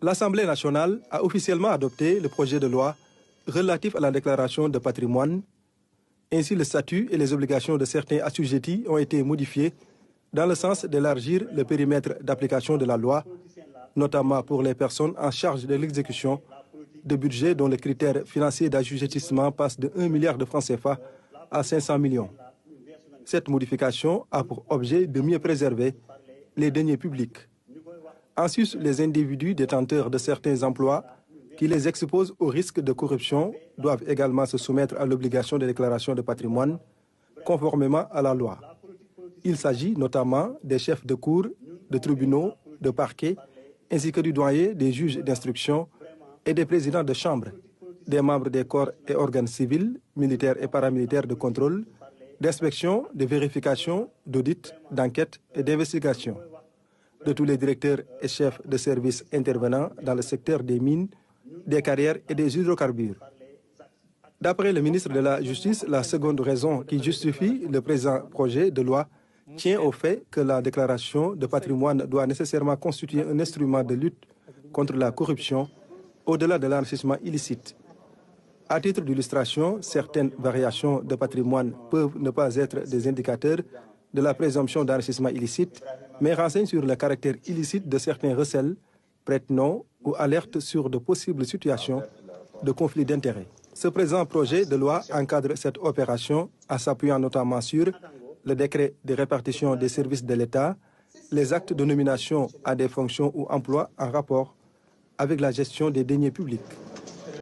L'Assemblée nationale a officiellement adopté le projet de loi relatif à la déclaration de patrimoine. Ainsi, le statut et les obligations de certains assujettis ont été modifiés dans le sens d'élargir le périmètre d'application de la loi, notamment pour les personnes en charge de l'exécution de budgets dont le critère financier d'assujettissement passe de 1 milliard de francs CFA à 500 millions. Cette modification a pour objet de mieux préserver les deniers publics. En sus, les individus détenteurs de certains emplois qui les exposent au risque de corruption doivent également se soumettre à l'obligation de déclaration de patrimoine conformément à la loi. Il s'agit notamment des chefs de cour, de tribunaux, de parquets, ainsi que du doyen des juges d'instruction et des présidents de chambre, des membres des corps et organes civils, militaires et paramilitaires de contrôle, d'inspection, de vérification, d'audit, d'enquête et d'investigation, de tous les directeurs et chefs de services intervenant dans le secteur des mines, des carrières et des hydrocarbures. D'après le ministre de la Justice, la seconde raison qui justifie le présent projet de loi tient au fait que la déclaration de patrimoine doit nécessairement constituer un instrument de lutte contre la corruption au-delà de l'enrichissement illicite. À titre d'illustration, certaines variations de patrimoine peuvent ne pas être des indicateurs de la présomption d'enrichissement illicite, mais renseignent sur le caractère illicite de certains recels, prêtent nom ou alertent sur de possibles situations de conflit d'intérêts. Ce présent projet de loi encadre cette opération en s'appuyant notamment sur le décret de répartition des services de l'État, les actes de nomination à des fonctions ou emplois en rapport avec la gestion des deniers publics.